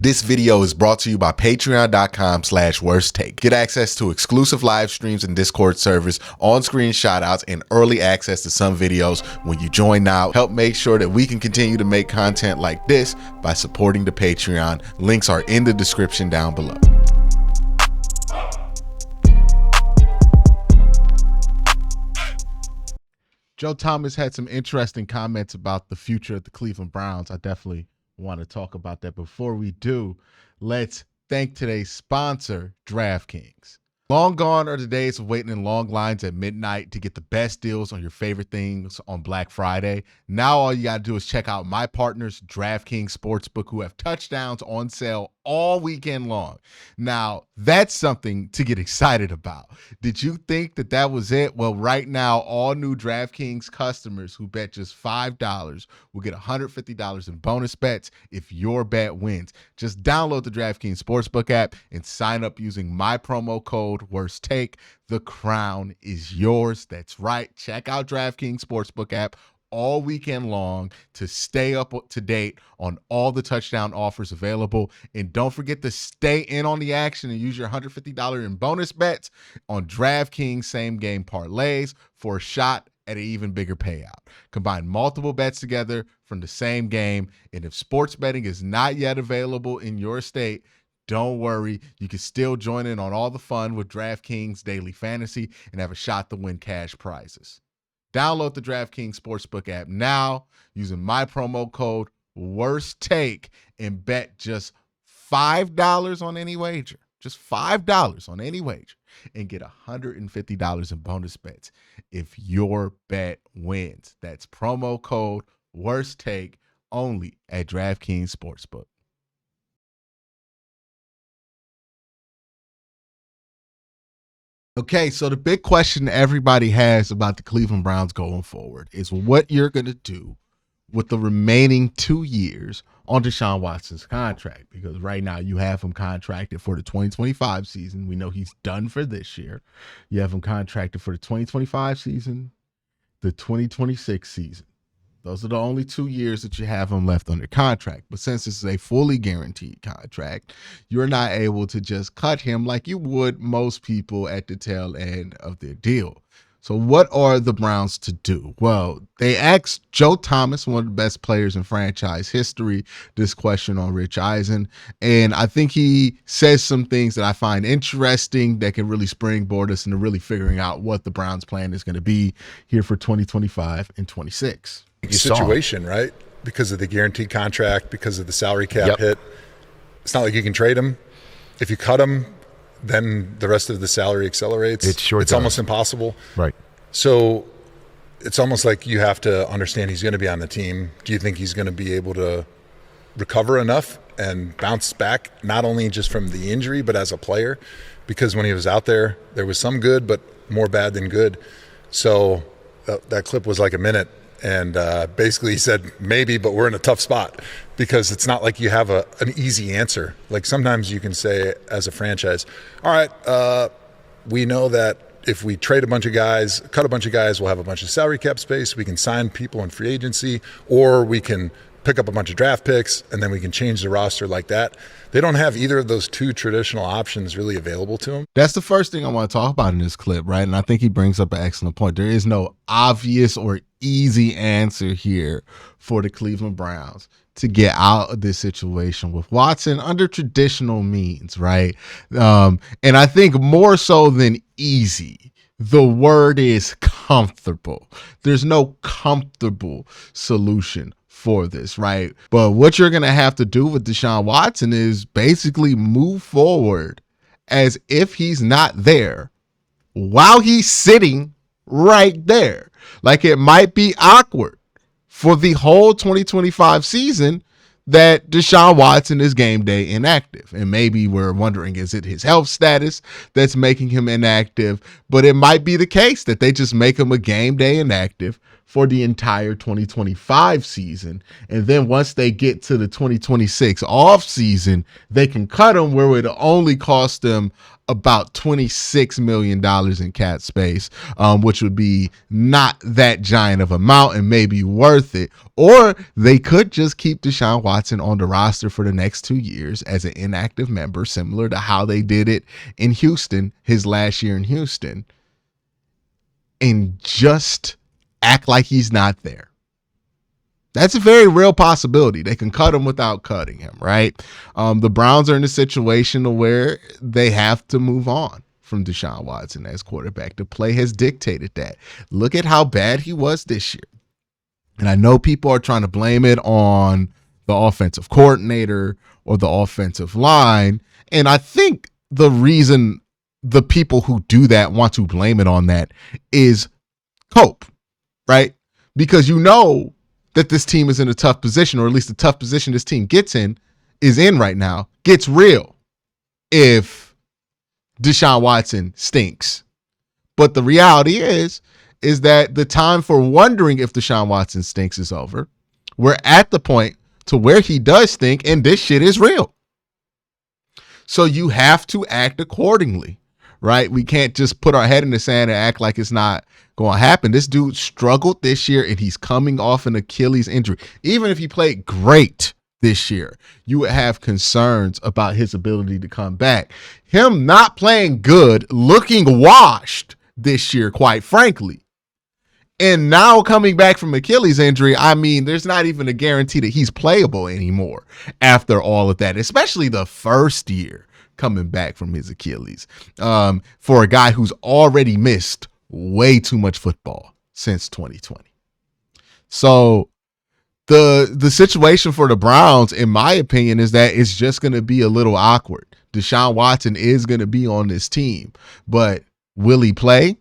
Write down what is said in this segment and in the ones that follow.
This video is brought to you by patreon.com/worsttake. Get access to exclusive live streams and Discord servers, on-screen shoutouts, and early access to some videos when you join now. Help make sure that we can continue to make content like this by supporting the Patreon. Links are in the description down below. Joe Thomas had some interesting comments about the future of the Cleveland Browns. I definitely want to talk about that. Before we do, let's thank today's sponsor, DraftKings. Long gone are the days of waiting in long lines at midnight to get the best deals on your favorite things on Black Friday. Now all you got to do is check out my partners, DraftKings Sportsbook, who have touchdowns on sale all weekend long. Now, that's something to get excited about. Did you think that that was it? Well, right now, all new DraftKings customers who bet just $5 will get $150 in bonus bets if your bet wins. Just download the DraftKings Sportsbook app and sign up using my promo code WORSTTAKE. The crown is yours. That's right. Check out DraftKings Sportsbook app all weekend long to stay up to date on all the touchdown offers available. And don't forget to stay in on the action and use your $150 in bonus bets on DraftKings same game parlays for a shot at an even bigger payout. Combine multiple bets together from the same game. And if sports betting is not yet available in your state, don't worry, you can still join in on all the fun with DraftKings Daily Fantasy and have a shot to win cash prizes. Download the DraftKings Sportsbook app now using my promo code WORSTTAKE and bet just $5 on any wager. Just $5 on any wager and get $150 in bonus bets if your bet wins. That's promo code WORSTTAKE only at DraftKings Sportsbook. Okay, so the big question everybody has about the Cleveland Browns going forward is what you're going to do with the remaining 2 years on Deshaun Watson's contract, because right now you have him contracted for the 2025 season. We know he's done for this year. You have him contracted for the 2025 season, the 2026 season. Those are the only 2 years that you have him left under contract. But since this is a fully guaranteed contract, you're not able to just cut him like you would most people at the tail end of their deal. So what are the Browns to do? Well, they asked Joe Thomas, one of the best players in franchise history, this question on Rich Eisen. And I think he says some things that I find interesting that can really springboard us into really figuring out what the Browns plan is going to be here for 2025 and 26. Situation, right? Because of the guaranteed contract, because of the salary cap hit. It's not like you can trade him. If you cut him, then the rest of the salary accelerates. It's almost impossible. Right. So it's almost like you have to understand he's going to be on the team. Do you think he's going to be able to recover enough and bounce back, not only just from the injury, but as a player? Because when he was out there, there was some good, but more bad than good. So that clip was like a minute. And basically he said, maybe, but we're in a tough spot because it's not like you have an easy answer. Like sometimes you can say as a franchise, all right, we know that if we trade a bunch of guys, cut a bunch of guys, we'll have a bunch of salary cap space. We can sign people in free agency, or we can pick up a bunch of draft picks, and then we can change the roster like that. They don't have either of those two traditional options really available to them. That's the first thing I want to talk about in this clip, right? And I think he brings up an excellent point. There is no obvious or easy answer here for the Cleveland Browns to get out of this situation with Watson under traditional means, right? And I think more so than easy, the word is comfortable. There's no comfortable solution for this, right? But what you're going to have to do with Deshaun Watson is basically move forward as if he's not there while he's sitting right there. Like it might be awkward for the whole 2025 season that Deshaun Watson is game day inactive. And maybe we're wondering, is it his health status that's making him inactive? But it might be the case that they just make him a game day inactive for the entire 2025 season. And then once they get to the 2026 off season, they can cut him where it only cost them about $26 million in cap space, which would be not that giant of amount and maybe worth it. Or they could just keep Deshaun Watson on the roster for the next 2 years as an inactive member, similar to how they did it in Houston, his last year in Houston, and just act like he's not there. That's a very real possibility. They can cut him without cutting him, right? The Browns are in a situation where they have to move on from Deshaun Watson as quarterback. The play has dictated that. Look at how bad he was this year. And I know people are trying to blame it on the offensive coordinator or the offensive line. And I think the reason the people who do that want to blame it on that is hope, right? Because you know that this team is in a tough position, or at least the tough position this team is in right now, gets real if Deshaun Watson stinks. But the reality is that the time for wondering if Deshaun Watson stinks is over. We're at the point to where he does stink, and this shit is real. So you have to act accordingly, right? We can't just put our head in the sand and act like it's not going to happen. This dude struggled this year, and he's coming off an Achilles injury. Even if he played great this year, you would have concerns about his ability to come back. Him not playing good, looking washed this year, quite frankly, and now coming back from Achilles injury, I mean, there's not even a guarantee that he's playable anymore after all of that, especially the first year coming back from his Achilles, for a guy who's already missed way too much football since 2020. So the situation for the Browns, in my opinion, is that it's just going to be a little awkward. Deshaun Watson is going to be on this team, but will he play?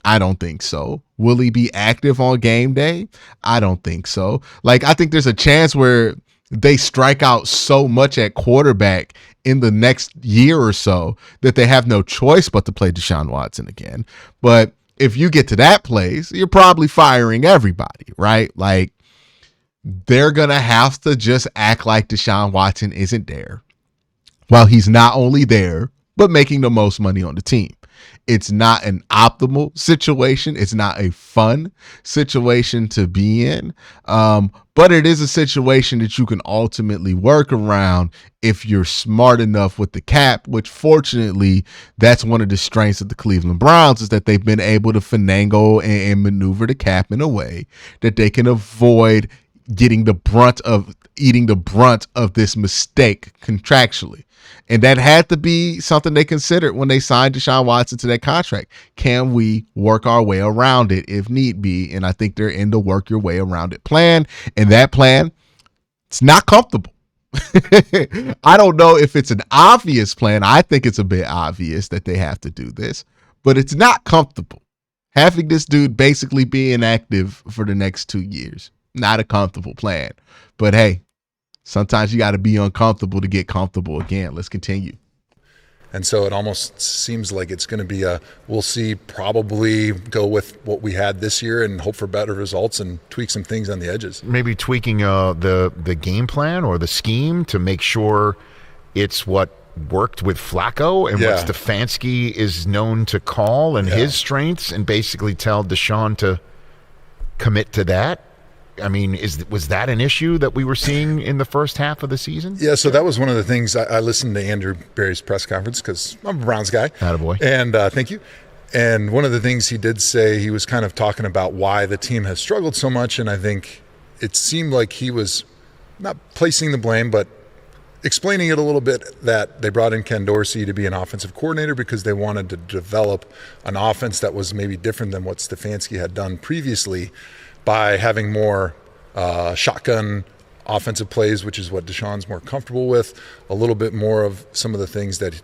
I don't think so. Will he be active on game day? I don't think so. Like, I think there's a chance where they strike out so much at quarterback in the next year or so that they have no choice but to play Deshaun Watson again. But if you get to that place, you're probably firing everybody, right? Like, they're going to have to just act like Deshaun Watson isn't there while he's not only there, but making the most money on the team. It's not an optimal situation. It's not a fun situation to be in. But it is a situation that you can ultimately work around if you're smart enough with the cap, which fortunately, that's one of the strengths of the Cleveland Browns, is that they've been able to finagle and maneuver the cap in a way that they can avoid eating the brunt of this mistake contractually. And that had to be something they considered when they signed Deshaun Watson to that contract. Can we work our way around it if need be? And I think they're in the work your way around it plan. And that plan, it's not comfortable. I don't know if it's an obvious plan. I think it's a bit obvious that they have to do this, but it's not comfortable. Having this dude basically be inactive for the next 2 years, not a comfortable plan. But hey, sometimes you got to be uncomfortable to get comfortable again. Let's continue. And so it almost seems like it's going to be we'll see, probably go with what we had this year and hope for better results and tweak some things on the edges. Maybe tweaking the game plan or the scheme to make sure it's what worked with Flacco and what Stefanski is known to call and his strengths, and basically tell Deshaun to commit to that. I mean, was that an issue that we were seeing in the first half of the season? Yeah, so that was one of the things. I listened to Andrew Berry's press conference because I'm a Browns guy. Attaboy. And thank you. And one of the things he did say, he was kind of talking about why the team has struggled so much, and I think it seemed like he was not placing the blame, but explaining it a little bit, that they brought in Ken Dorsey to be an offensive coordinator because they wanted to develop an offense that was maybe different than what Stefanski had done previously, by having more shotgun offensive plays, which is what Deshaun's more comfortable with, a little bit more of some of the things that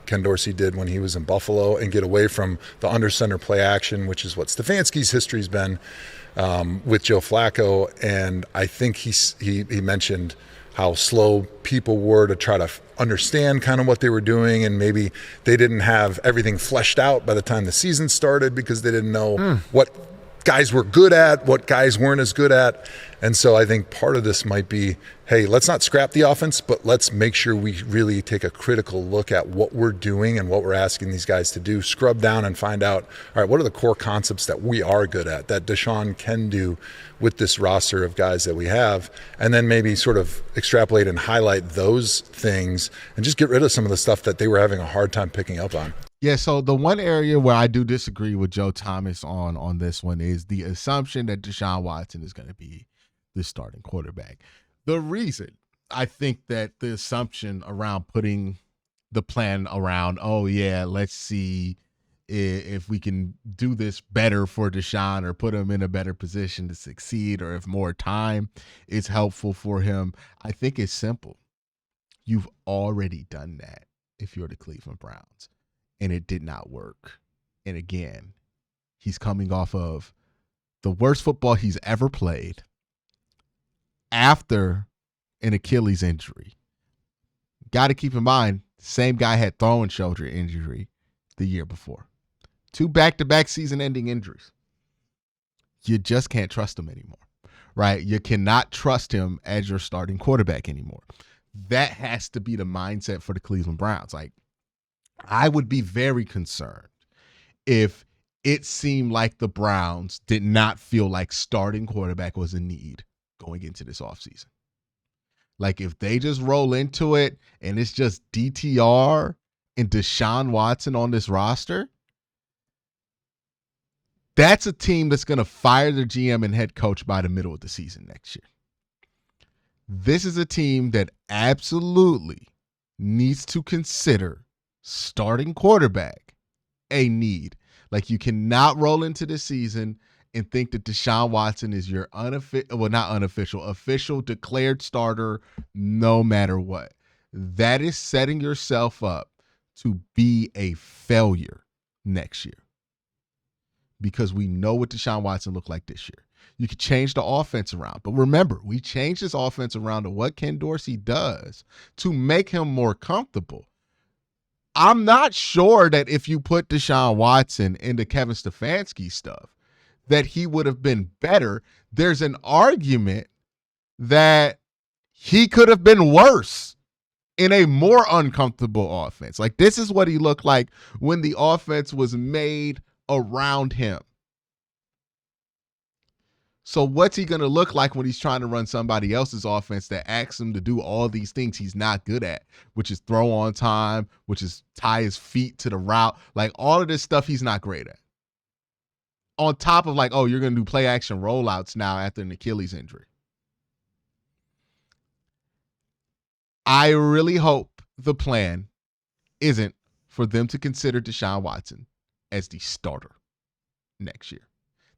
Ken Dorsey did when he was in Buffalo, and get away from the under center play action, which is what Stefanski's history's been with Joe Flacco. And I think he mentioned how slow people were to try to understand kind of what they were doing, and maybe they didn't have everything fleshed out by the time the season started because they didn't know what guys were good at, what guys weren't as good at. And so I think part of this might be, hey, let's not scrap the offense, but let's make sure we really take a critical look at what we're doing and what we're asking these guys to do, scrub down and find out, all right, what are the core concepts that we are good at, that Deshaun can do with this roster of guys that we have, and then maybe sort of extrapolate and highlight those things and just get rid of some of the stuff that they were having a hard time picking up on. Yeah, so the one area where I do disagree with Joe Thomas on this one is the assumption that Deshaun Watson is going to be the starting quarterback. The reason I think that the assumption around putting the plan around, oh yeah, let's see if we can do this better for Deshaun or put him in a better position to succeed, or if more time is helpful for him, I think it's simple. You've already done that if you're the Cleveland Browns, and it did not work. And again, he's coming off of the worst football he's ever played after an Achilles injury. Got to keep in mind, same guy had throwing shoulder injury the year before. 2 back-to-back season-ending injuries. You just can't trust him anymore, right? You cannot trust him as your starting quarterback anymore. That has to be the mindset for the Cleveland Browns. Like, I would be very concerned if it seemed like the Browns did not feel like starting quarterback was a need going into this offseason. Like, if they just roll into it and it's just DTR and Deshaun Watson on this roster, that's a team that's going to fire their GM and head coach by the middle of the season next year. This is a team that absolutely needs to consider starting quarterback a need. Like, you cannot roll into the season and think that Deshaun Watson is your official declared starter no matter what. That is setting yourself up to be a failure next year, because we know what Deshaun Watson looked like this year. You could change the offense around. But remember, we changed this offense around to what Ken Dorsey does to make him more comfortable. I'm not sure that if you put Deshaun Watson into Kevin Stefanski stuff, that he would have been better. There's an argument that he could have been worse in a more uncomfortable offense. Like, this is what he looked like when the offense was made around him. So what's he going to look like when he's trying to run somebody else's offense that asks him to do all these things he's not good at, which is throw on time, which is tie his feet to the route, like all of this stuff he's not great at. On top of, like, oh, you're going to do play action rollouts now after an Achilles injury. I really hope the plan isn't for them to consider Deshaun Watson as the starter next year,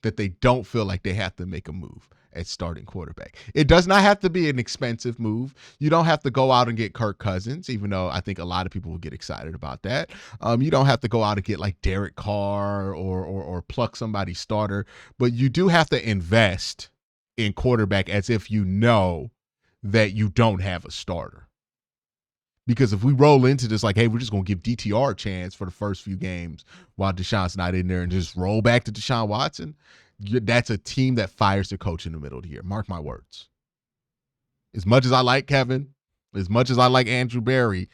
that they don't feel like they have to make a move at starting quarterback. It does not have to be an expensive move. You don't have to go out and get Kirk Cousins, even though I think a lot of people will get excited about that. You don't have to go out and get like Derek Carr or pluck somebody's starter, but you do have to invest in quarterback as if you know that you don't have a starter. Because if we roll into this like, hey, we're just going to give DTR a chance for the first few games while Deshaun's not in there and just roll back to Deshaun Watson, that's a team that fires their coach in the middle of the year. Mark my words. As much as I like Kevin, as much as I like Andrew Berry,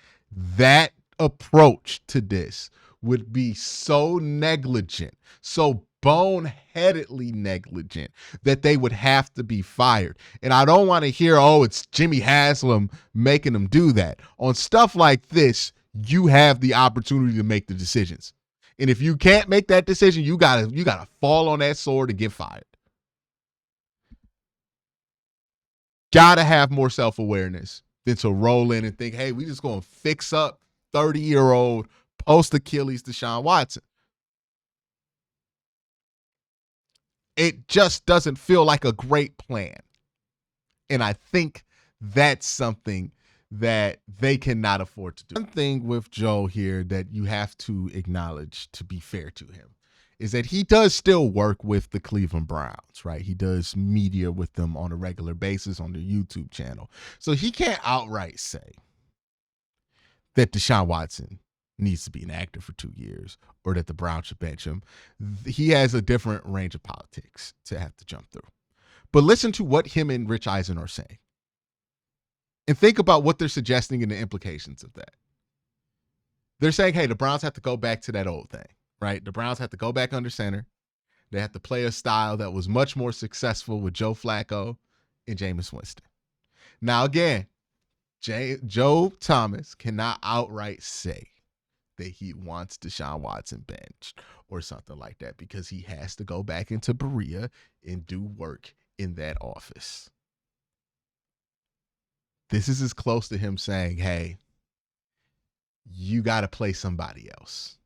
that approach to this would be so negligent, so boneheadedly negligent, that they would have to be fired. And I don't want to hear, oh, it's Jimmy Haslam making them do that. On stuff like this, you have the opportunity to make the decisions. And if you can't make that decision, you gotta fall on that sword and get fired. Gotta have more self-awareness than to roll in and think, hey, we just gonna fix up 30-year-old post-Achilles Deshaun Watson. It just doesn't feel like a great plan. And I think that's something that they cannot afford to do. One thing with Joe here that you have to acknowledge, to be fair to him, is that he does still work with the Cleveland Browns, right? He does media with them on a regular basis on their YouTube channel. So he can't outright say that Deshaun Watson needs to be inactive for 2 years or that the Browns should bench him. He has a different range of politics to have to jump through. But listen to what him and Rich Eisen are saying. And think about what they're suggesting and the implications of that. They're saying, hey, the Browns have to go back to that old thing, right? The Browns have to go back under center. They have to play a style that was much more successful with Joe Flacco and Jameis Winston. Now, again, Joe Thomas cannot outright say that he wants Deshaun Watson benched or something like that because he has to go back into Berea and do work in that office. This is as close to him saying, hey, you got to play somebody else.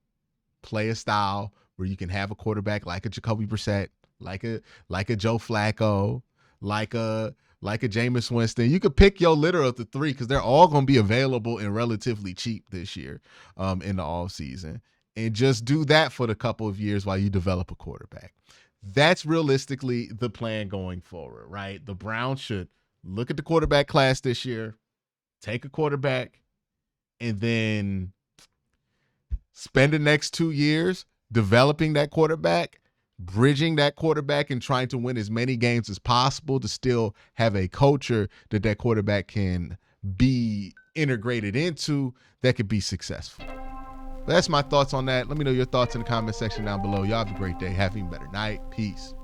Play a style where you can have a quarterback like a Jacoby Brissett, like a Joe Flacco, like a Jameis Winston. You could pick your litter of the three because they're all going to be available and relatively cheap this year in the offseason. And just do that for the couple of years while you develop a quarterback. That's realistically the plan going forward, right? The Browns should look at the quarterback class this year, take a quarterback, and then spend the next 2 years developing that quarterback, bridging that quarterback, and trying to win as many games as possible to still have a culture that quarterback can be integrated into that could be successful. But that's my thoughts on that. Let me know your thoughts in the comment section down below. Y'all have a great day. Have an even better night. Peace.